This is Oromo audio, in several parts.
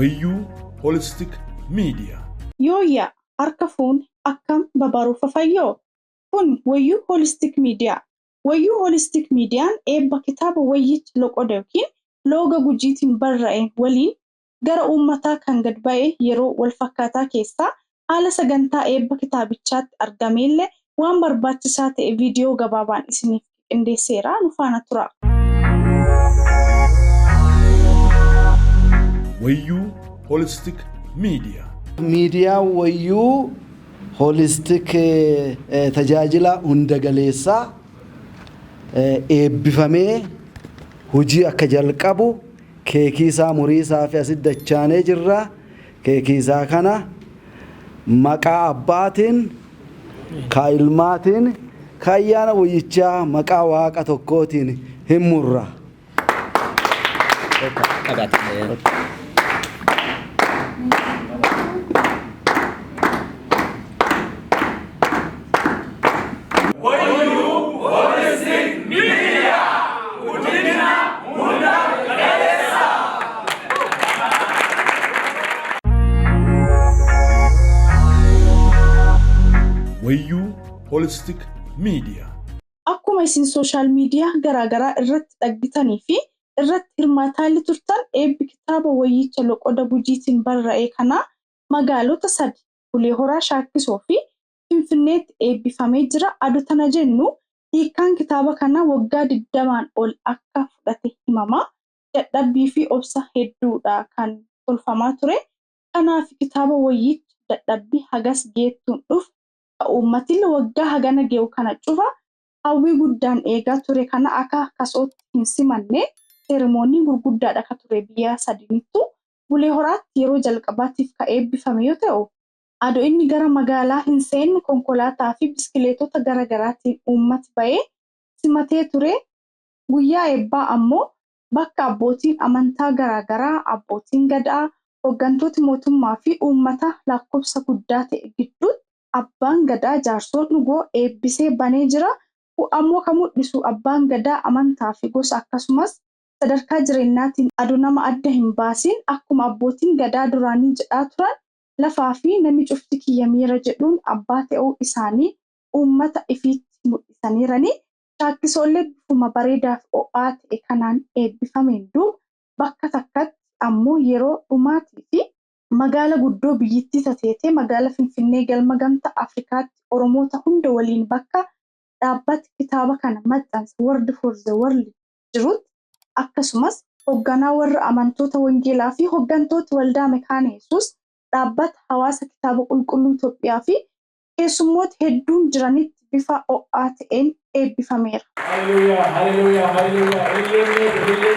Wayyuu Holistic Media. Yooyyaa harka fuun akkam babaruufa fayyoo. Kun Wayyuu Holistic Media. Wayyuu Holistic Mediaan eebba kitaaba wayyichi loqoda yookiin looga gujiitiin barraa'een waliin gara uummataa kan gad ba'e yeroo wal fakkaataa keessaa haala sagantaa eebba kitaabichaatti argameellee waan barbaachisaa ta'e viidiyoo gabaabaan isiniif qindeesseera nu faana tura. Wayyuu Holistic Media. Miidiyaa Wayyuu Holistic tajaajila hunda galeessaa eebbifamee hojii akka jalqabu keekii isaa murii isaa fi asitti dachaanee jirra. Keekii isaa kana maqaa abbaatiin ka ilmaatiin ka ayyaana wayyichaa maqaa waaqa tokkootiin hin murra. Wayyuu Holistic Media. Akkuma isin social media garaagaraa irratti dhaggitanii fi irratti hirmaataa turtan eebbi kitaaba wayyicha loqoda gujiitiin barraa'e kana magaalota 3 Bulee Horaa Shaakkisoo fi Finfinneetti eebbifamee jira. Adutana jennu hiikkaan kitaaba kana waggaa 20 ol akka fudhate himama. Dadhabbii fi obsa hedduudha kan tolfamaa ture. Kanaaf kitaaba wayyicha dadhabbii hagas geettuun dhufu uummatni waggaa hagana geewu kana cufa hawwii guddaan eegaa ture kana akka kasootti hin simanne seremoonii gurguddaadha ka ture biyya sadinittu Bulee Horaatti yeroo jalqabaatiif ka eebbifame yoo ta'u adoo inni gara magaalaa hin seenne konkolaataa fi biskileetota garaagaraatiin uummati ba'ee simatee ture. Guyyaa eebbaa ammoo bakka abbootiin amantaa garaagaraa abbootiin gadaa hooggantooti mootummaa fi uummata lakkoofsa guddaa ta'e gidduutti abbaan gadaa jaarsoon dhugoo eebbisee banee jira. Ammoo kan mul'isu abbaan gadaa amantaa fi gosa akkasumas sadarkaa jireenyaatiin aduu nama adda hin baasin akkuma abbootiin gadaa duraanii jedhaa turan lafaa fi namni cufti kiyya miira jedhuun abbaa ta'uu isaanii uummata ifiitti mul'isaniiranii. Shaakkisoollee bifuma bareedaa fi o'aa ta'e kanaan eebbifameen duuba bakka takkatti ammoo yeroo dhumaatii fi magaala guddoo biyyittii tateetee magaala Finfinnee galma gamtaa Afrikaatti Oromoota hunda waliin bakka dhaabbati kitaaba kana maxxansa Word for the World jirutti akkasumas hoogganaa warra amantoota wangeelaa fi hooggantoota waldaa makaana Yesuus dhaabbata hawaasa kitaaba qulqulluu Itoophiyaa fi keessummoota hedduun jiranitti bifa o'aa ta'een eebbifameera. Hallelujah, hallelujah, hallelujah.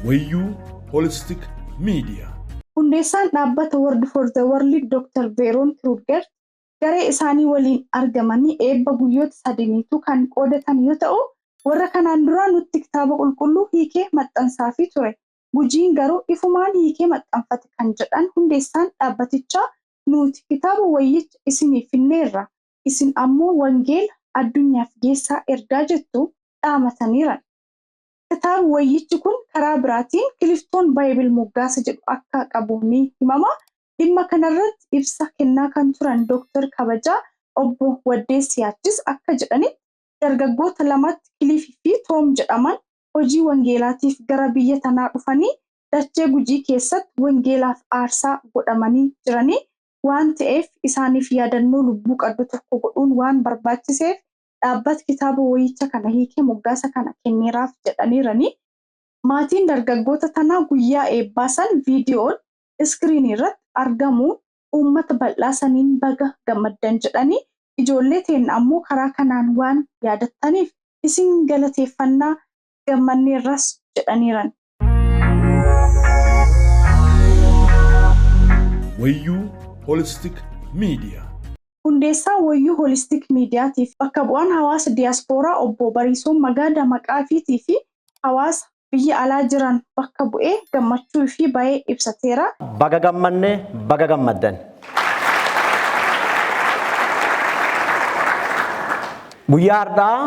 Wayyuu Holistic Media. Hundeessaan dhaabbata Word for the World Dr. Veeroon Kruger garee isaanii waliin argamanii eebba guyyoota sadiniitu kan qoodatan yoo ta'u warra kanaan dura nutti kitaaba qulqulluu hiikee maxxansaa fi ture. Gujiin garuu ifumaan hiikee maxxanfate kan jedhan hundeessaan dhaabbatichaa nuti kitaaba wayyicha isiniif finneerra isin ammoo wangeela addunyaaf geessaa ergaa jettu dhaamataniiran. Kitaaba wayyichi kun karaa biraatiin Kiliftoon Baayibil moggaasa jedhu akka qabu ni himama. Dhimma kanarratti ibsa kennaa kan turan Dr. Kabajaa Obbo Waddeessiyaachis akka jedhanitti dargaggoota lamatti Kilifii fi Toom jedhaman hojii wangeelaatiif gara biyya tanaa dhufanii dachee Gujii keessatti wangeelaaf aarsaa godhamanii jiranii waan ta'eef isaaniif yaadannoo lubbuu qaddu tokko godhuun waan barbaachiseef dhaabbati kitaaba wayyicha kana hiikee moggaasa kana kenneeraaf jedhaniiranii. Maatiin dargaggoota tanaa guyyaa eebbaa san viidiyoon iskiriinii irratti argamuun uummata bal'aa saniin baga gammaddan jedhanii ijoollee teenya ammoo karaa kanaan waan yaadattaniif isin galateeffannaa gammanneerras jedhaniiran. Wayyuu Holistic Media. Hundeessaa Wayyuu Holistic Mediaatiif bakka bu'aan hawaasa diyaaspooraa obbo Bariisoo Magaada Maqaafiitii fi hawaasa biyya alaa jiran bakka bu'ee gammachuu fi baay'ee ibsateera. Baga gammanne baga gammaddan. Guyyaa har'aa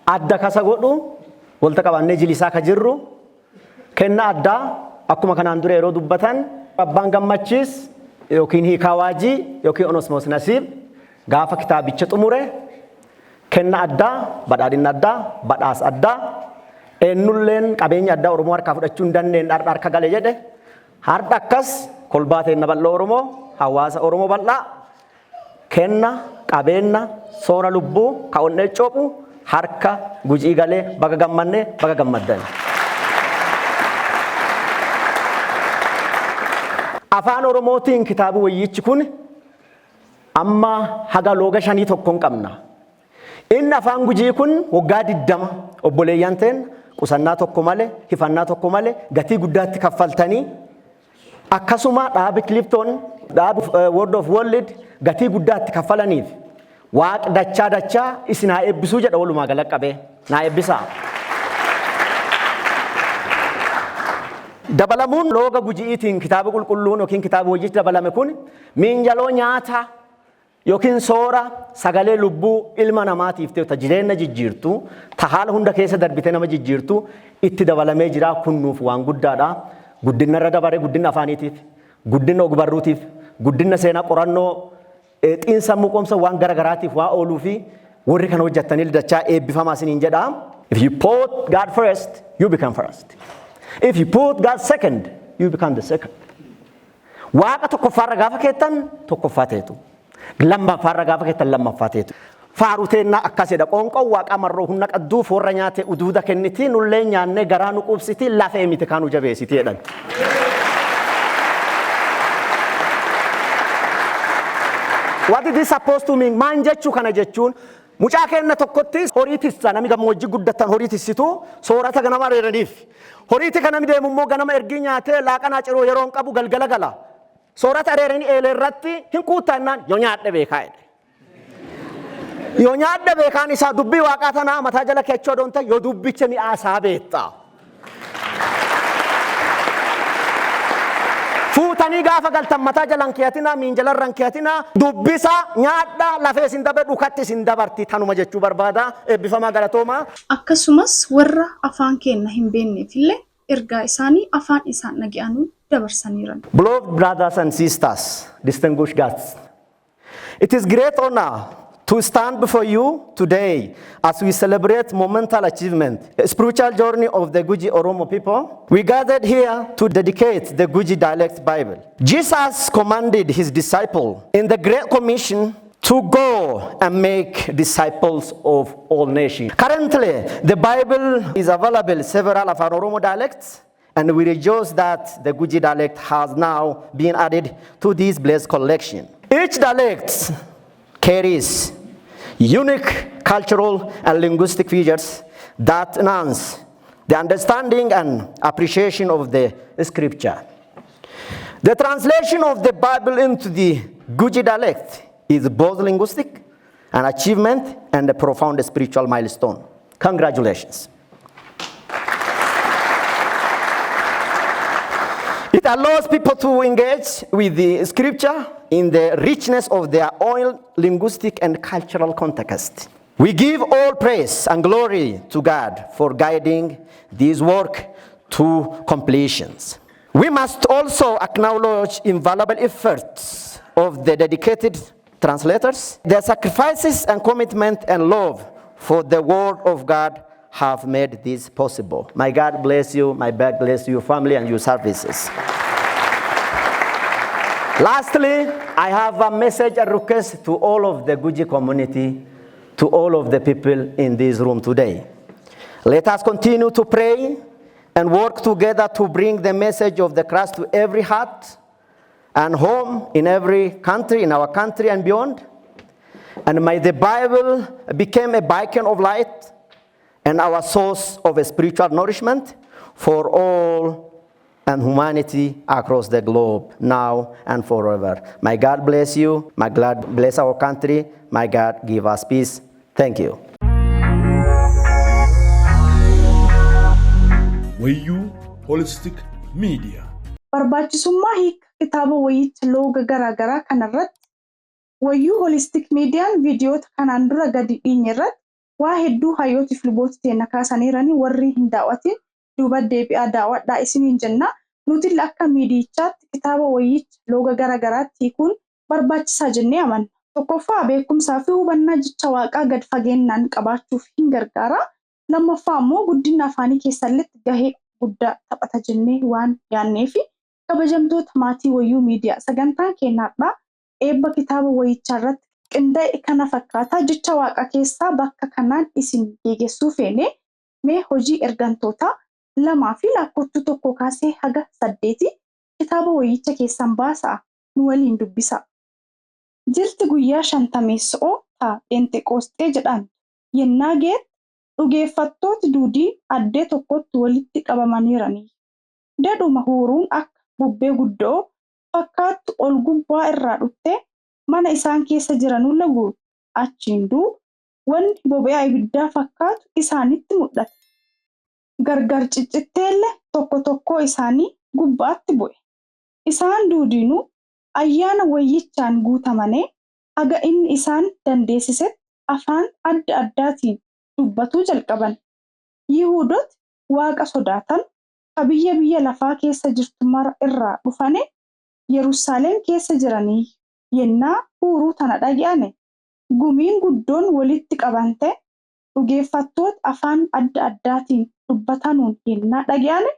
adda kasa godhu walta qabannee jilisaa ka jirru kenna addaa akkuma kanaan dura yeroo dubbatan abbaan gammachiis yookiin hiikaa waajii yookiin onosmoos nasiib gaafa kitaabicha xumure kenna addaa badhaadhinna addaa badhaas addaa eenyulleen qabeenya addaa Oromoo harkaa fudhachuu hin dandeenye harka galee jedhe har'a akkas kolbaateen bal'oo Oromoo hawaasa Oromoo bal'aa kenna qabeenya soora lubbuu ka onnee coophu harka gujii galee baga gammanne baga gammaddan. Afaan Oromootiin kitaabi wayyichi kun amma haga looga 5 tokkoon qabna. Inni afaan gujii kun waggaa 20 obboleeyyan ta'en qusannaa tokko malee hifannaa tokko malee gatii guddaatti kaffaltanii akkasuma dhaabi Clifton dhaabi Word of World gatii guddaatti kaffalaniif Waaq dachaa isin haa eebbisuu jedha walumaa gala qabee naa eebbisaa. Dabalamuun looga gujiitiin kitaaba qulqulluun yookiin kitaaba wayyichi dabalame kun minjaloo nyaata yookiin soora sagalee lubbuu ilma namaatiif ta'u jireenya jijjiirtu ta haala hunda keessa darbite nama jijjiirtu itti dabalamee jira kun nuuf waan guddaadha. Guddina irra dabare guddina afaaniitiif guddina ogbarruutiif guddina seenaa qorannoo xiinsammuu qomsa waan garagaraatiif waa ooluu fi warri kana hojjettanii dachaa eebbifamaa isiniin jedha. If you put God first, you become first. If you put God second, you become the second. Waaqa tokkoffaarra gaafa keettan tokkoffaa teetu. Lammaffaarra gaafa keettan lammaffaa teetu. Faaruteennaa akkasidha qoonqoo waaqa marroo humna qadduuf warra nyaate uduuda kennitii nullee nyaannee garaa nu qubsitii lafee miti kaanu jabeessitii jedhan. What is this supposed to mean? Maan jechuu kana jechuun mucaa kenna tokkotti horii tissa nami gammoojjii guddatan horii tissitu soorata ganama reeraniif. Horiiti kana mideemu immoo ganama ergii nyaatee laaqanaa ciroo yeroon qabu galgala gala. Soorata reeranii eeleerratti hin kuutaannaan yoo nyaadhe beekaa jedhe. Yoo nyaadhe beekaan isaa dubbii waaqaa tanaa mataa jala keechoo doonta yoo dubbicha mi'aasaa beetta. Fuutanii gaafa galtan mataa jalan keeyatina miinjalarran keeyatina dubbisa nyaadha lafee isin dabe dhukatti isin dabarti tanuma jechuu barbaada eebbifamaa galatooma. Akkasumas warra afaan keenya hin beekneefillee ergaa isaanii afaan isaan dhaga'anii dabarsaniiran. Beloved brothers and sisters, distinguished guests, it is great honor to stand before you today as we celebrate monumental achievement, a spiritual journey of the Guji Oromo people. We gathered here to dedicate the Guji dialect Bible. Jesus commanded his disciple in the Great Commission to go and make disciples of all nations. Currently, the Bible is available in several of our Oromo dialects, and we rejoice that the Guji dialect has now been added to this blessed collection. Each dialect carries unique cultural and linguistic features that enhance the understanding and appreciation of the scripture. The translation of the Bible into the Guji dialect is both linguistic, an achievement, and a profound spiritual milestone. Congratulations. It allows people to engage with the scripture in the richness of their own linguistic and cultural context. We give all praise and glory to God for guiding this work to completions. We must also acknowledge invaluable efforts of the dedicated translators. Their sacrifices and commitment and love for the word of God have made this possible. May God bless you, may God bless your family and your services. Lastly, I have a message and request to all of the Guji community, to all of the people in this room today. Let us continue to pray and work together to bring the message of the Christ to every heart and home in every country, in our country and beyond. And may the Bible become a beacon of light and our source of a spiritual nourishment for all and humanity across the globe, now and forever. May God bless you. May God bless our country. May God give us peace. Thank you. Wayyuu Holistic Media. Barbaachisummaa hiika kitaaba wayyicha looga garaagaraa kanarratti Wayyuu Holistic Meediyaan viidiyoota kanaan dura gadi dhiinye irratti waa hedduu hayyootiif luboota teenya kaasaniiranii warri hin daawwatin duuba deebi'aa daawwadhaa isiniin jenna. Nuti akka miidiyichaatti kitaaba wayyicha looga garaagaraatti hiikuun barbaachisaa jennee amanna. Tokkoffaa beekumsaa fi hubannaa jecha waaqaa gad fageenyaan qabaachuuf hin gargaara. Lammaffaa immoo guddina afaanii keessatti gahee guddaa taphata jennee waan yaanneef kabajamtoota maatii Wayyuu Miidiyaa sagantaan keenyaadhaa eebba kitaaba wayyichaa irratti qindaa'e kana fakkaata jecha waaqa keessaa bakka kanaan isin geegessuu feene mee hojii ergantoota 2 fi lakkooftuu 1 kaasee haga 8 kitaaba wayyicha keessan baasaa nu waliin dubbisa. Jirti guyyaa 50 ta'a Phenxeqoosxee jedhan yennaa geet dhugeeffattooti duudii addee tokkotti walitti qabamaniiranii. Dadhuma huuruun akka bubbee guddoo fakkaattu ol gubbaa irraa dhuftee mana isaan keessa jiranuu laguutu achiin duuba wanni boba'aa ibiddaa fakkaatu isaanitti mul'ate. Gargar ciccitteellee tokko isaanii gubbaatti bu'e. Isaan duudinuu ayyaana wayyichaan guutamanii haga inni isaan dandeessisetti afaan adda addaatiin dubbatuu jalqaban. Yihuudooti waaqa sodaatan biyya lafaa keessa jirtu mara irraa dhufane Yerusaalem keessa jiranii yennaa huuruu tana dhaga'ane gumiin guddoon walitti qabante dhugeeffattoota afaan adda addaatiin dubbatanuun yennaa dhaga'ane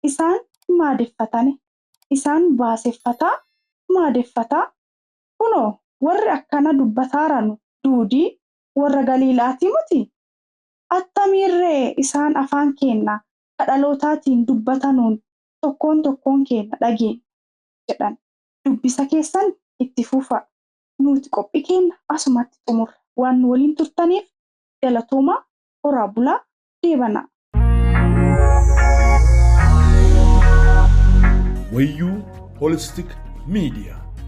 isaan maadeffatane isaan baaseffataa maadeffataa kunoo warri akkana dubbataaranu duudii warra Galiilaatii muti attamiirree isaan afaan keenya dhalootaatiin dubbatanuun tokkoon keenya dhageenya jedhan dubbisa keessan itti fufa nuti qophii keenya asumatti xumurra waan waliin turtaniif galatooma horaa bulaa deebana. Wayyuu Holistic Media.